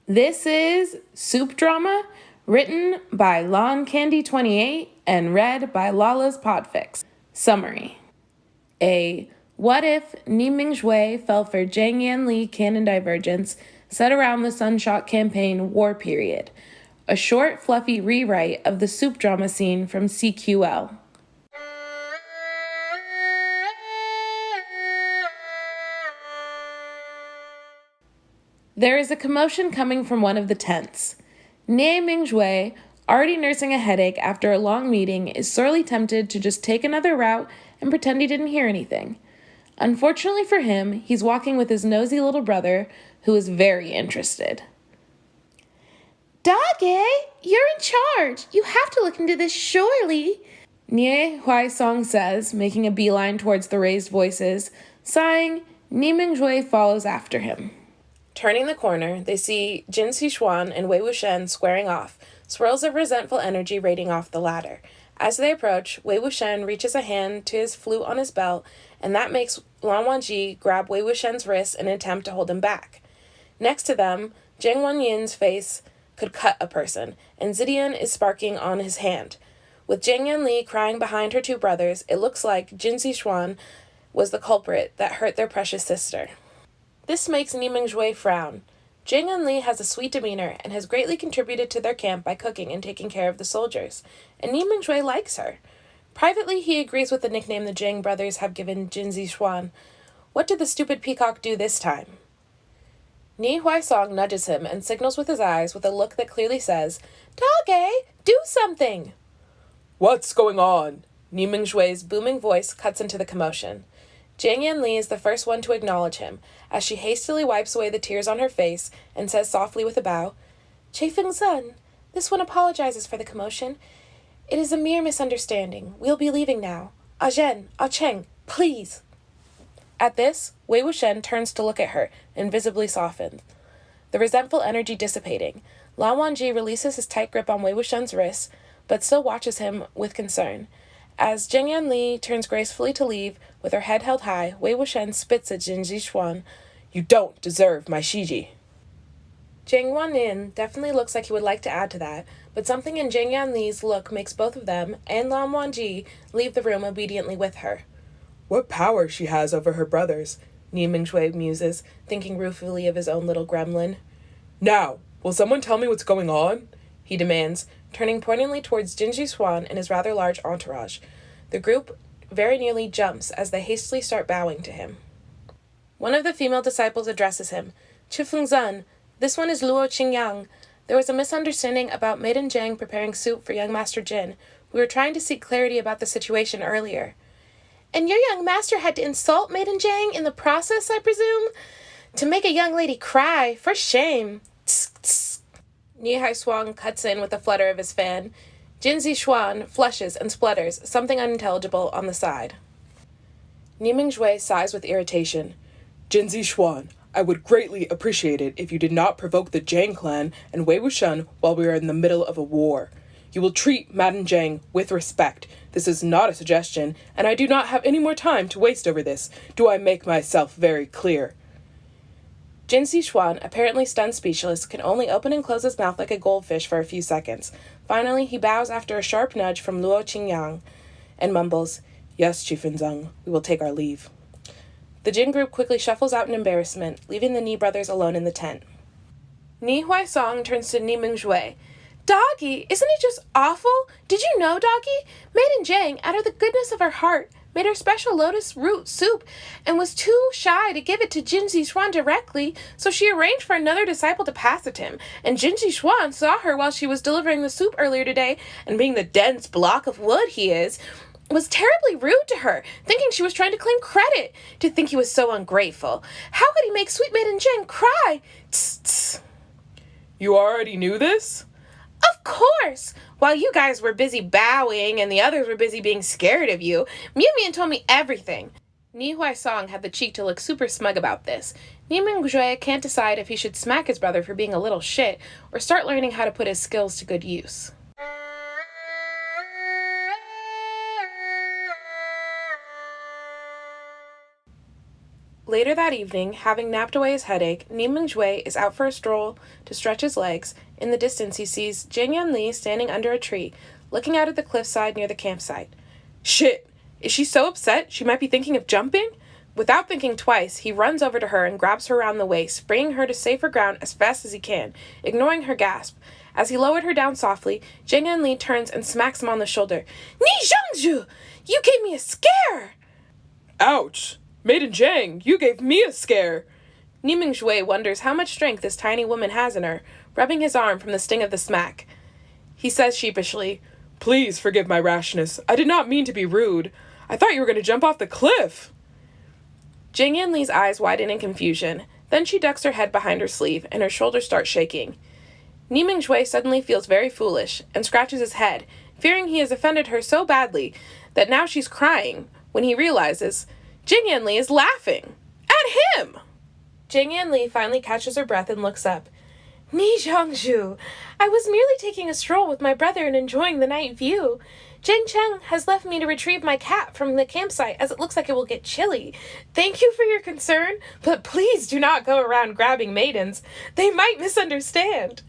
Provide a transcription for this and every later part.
This is Soup Drama, written by Lon Candy 28 and read by Lalaspodfics. Summary. A what if Nie Mingjue fell for Jiang Yanli canon divergence set around the Sunshot Campaign war period. A short, fluffy rewrite of the soup drama scene from CQL. There is a commotion coming from one of the tents. Nie Mingjue, already nursing a headache after a long meeting, is sorely tempted to just take another route and pretend he didn't hear anything. Unfortunately for him, he's walking with his nosy little brother, who is very interested. Dage, you're in charge. You have to look into this surely, Nie Huaisong says, making a beeline towards the raised voices. Sighing, Nie Mingjue follows after him. Turning the corner, they see Jin Xishuan and Wei Wuxian squaring off, swirls of resentful energy radiating off the latter. As they approach, Wei Wuxian reaches a hand to his flute on his belt, and that makes Lan Wangji grab Wei Wuxian's wrist in an attempt to hold him back. Next to them, Jiang Wanyin's face could cut a person, and Zidian is sparking on his hand. With Jiang Yanli crying behind her two brothers, it looks like Jin Xishuan was the culprit that hurt their precious sister. This makes Nie Mingjue frown. Jiang Yanli has a sweet demeanor and has greatly contributed to their camp by cooking and taking care of the soldiers, and Nie Mingjue likes her. Privately, he agrees with the nickname the Jiang brothers have given Jin Xishuan. What did the stupid peacock do this time? Nie Huaisong nudges him and signals with his eyes with a look that clearly says, "Dage, do something!" What's going on? Nie Mingjue's booming voice cuts into the commotion. Jiang Yanli is the first one to acknowledge him, as she hastily wipes away the tears on her face and says softly with a bow, "Feng-zhen, this one apologizes for the commotion. It is a mere misunderstanding. We'll be leaving now. Zhen, Cheng, please." At this, Wei Wuxian turns to look at her, and visibly softened. The resentful energy dissipating, Lan Wangji releases his tight grip on Wei Wuxian's wrist, but still watches him with concern. As Jiang Yanli turns gracefully to leave, with her head held high, Wei Wuxian spits at Jin Xishuan. "You don't deserve my Shiji." Jiang Wanyin definitely looks like he would like to add to that, but something in Jiang Yanli's look makes both of them, and Lan Wangji, leave the room obediently with her. What power she has over her brothers, Nie Mingjue muses, thinking ruefully of his own little gremlin. "Now, will someone tell me what's going on?" he demands, turning pointedly towards Jin Xishuan and his rather large entourage. The group very nearly jumps as they hastily start bowing to him. One of the female disciples addresses him. "Feng-zhen, this one is Luo Qingyang. There was a misunderstanding about Maiden Jiang preparing soup for young Master Jin. We were trying to seek clarity about the situation earlier." "And your young master had to insult Maiden Jiang in the process, I presume? To make a young lady cry, for shame." Tsk, tsk. Nie Huaisong cuts in with a flutter of his fan. Jin Xishuan flushes and splutters, something unintelligible on the side. Nie Mingjue sighs with irritation. "Jin Xishuan, I would greatly appreciate it if you did not provoke the Jiang clan and Wei Wuxian while we are in the middle of a war. You will treat Madame Jiang with respect. This is not a suggestion, and I do not have any more time to waste over this. Do I make myself very clear?" Jin Xishuan, apparently stunned speechless, can only open and close his mouth like a goldfish for a few seconds. Finally, he bows after a sharp nudge from Luo Qingyang and mumbles, "Yes, Feng-zhen, we will take our leave." The Jin group quickly shuffles out in embarrassment, leaving the Nie brothers alone in the tent. Nie Huaisong turns to Nie Mingjue. "Doggy, isn't it just awful? Did you know, Doggy? Maiden Jiang, out of the goodness of her heart, made her special lotus root soup and was too shy to give it to Jin Xishuan directly, so she arranged for another disciple to pass it to him, and Jin Xishuan saw her while she was delivering the soup earlier today, and being the dense block of wood he is, was terribly rude to her, thinking she was trying to claim credit. To think he was so ungrateful. How could he make sweet Maiden Jiang cry? Tss, tss." "You already knew this?" "Of course! While you guys were busy bowing and the others were busy being scared of you, Miu Miu told me everything." Nie Huaisong had the cheek to look super smug about this. Nie Mingjue can't decide if he should smack his brother for being a little shit or start learning how to put his skills to good use. Later that evening, having napped away his headache, Nie Mingjue is out for a stroll to stretch his legs. In the distance, he sees Jiang Yanli standing under a tree, looking out at the cliffside near the campsite. Shit! Is she so upset she might be thinking of jumping? Without thinking twice, he runs over to her and grabs her around the waist, bringing her to safer ground as fast as he can, ignoring her gasp. As he lowered her down softly, Jiang Yanli turns and smacks him on the shoulder. Nie Mingjue! You gave me a scare! Ouch! Maiden Jiang, you gave me a scare! Nie Mingjue wonders how much strength this tiny woman has in her, rubbing his arm from the sting of the smack. He says sheepishly, Please forgive my rashness. I did not mean to be rude. I thought you were going to jump off the cliff. Jiang Yanli's eyes widen in confusion. Then she ducks her head behind her sleeve, and her shoulders start shaking. Nie Mingjue suddenly feels very foolish, and scratches his head, fearing he has offended her so badly that now she's crying, when he realizes Jiang Yanli is laughing at him! Jiang Yanli finally catches her breath and looks up. Nie Mingjue, I was merely taking a stroll with my brother and enjoying the night view. Jiang Cheng has left me to retrieve my cat from the campsite as it looks like it will get chilly. Thank you for your concern, but please do not go around grabbing maidens. They might misunderstand.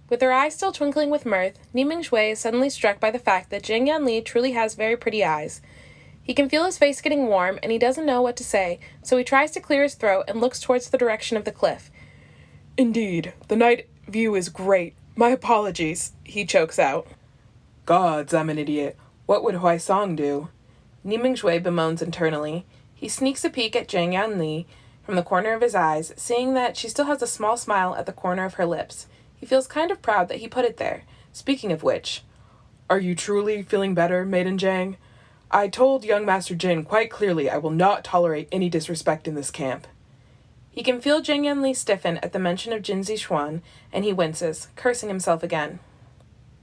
With her eyes still twinkling with mirth, Nie Mingjue is suddenly struck by the fact that Jiang Yanli truly has very pretty eyes. He can feel his face getting warm, and he doesn't know what to say, so he tries to clear his throat and looks towards the direction of the cliff. Indeed, the night view is great. My apologies, he chokes out. Gods, I'm an idiot. What would Hui Song do? Nie Mingjue bemoans internally. He sneaks a peek at Jiang Yanli from the corner of his eyes, seeing that she still has a small smile at the corner of her lips. He feels kind of proud that he put it there. Speaking of which, are you truly feeling better, Maiden Jiang? I told young Master Jin quite clearly I will not tolerate any disrespect in this camp. He can feel Jiang Yanli stiffen at the mention of Jin Zixuan, and he winces, cursing himself again.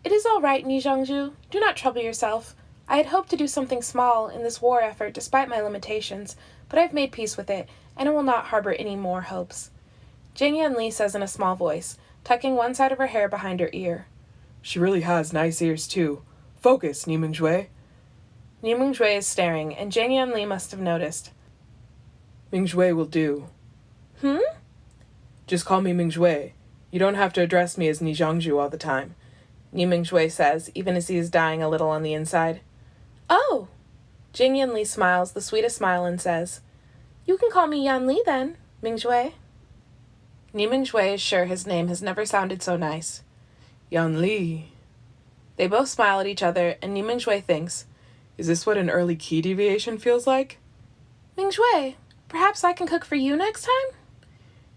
It is all right, Nie Mingjue. Do not trouble yourself. I had hoped to do something small in this war effort despite my limitations, but I have made peace with it, and I will not harbor any more hopes. Jiang Yanli says in a small voice, tucking one side of her hair behind her ear. She really has nice ears, too. Focus, Nie Mingjue. Nie Mingjue is staring, and Jiang Yanli must have noticed. Mingjue will do. Just call me Mingjue. You don't have to address me as Nie Mingjue all the time, Nie Mingjue says, even as he is dying a little on the inside. Oh! Jiang Yanli smiles the sweetest smile and says, You can call me Yanli then, Mingjue. Nie Mingjue is sure his name has never sounded so nice. Yanli. They both smile at each other, and Nie Mingjue thinks, Is this what an early key deviation feels like? Mingjue, perhaps I can cook for you next time?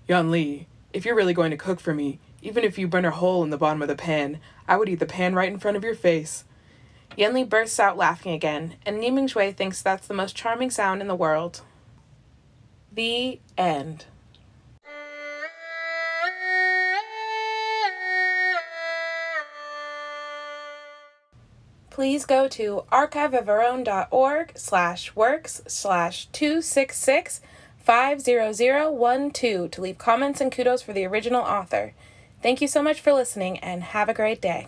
Yanli, if you're really going to cook for me, even if you burn a hole in the bottom of the pan, I would eat the pan right in front of your face. Yanli bursts out laughing again, and Nie Mingjue thinks that's the most charming sound in the world. The end. Please go to archiveofourown.org/works/266-50012 to leave comments and kudos for the original author. Thank you so much for listening, and have a great day.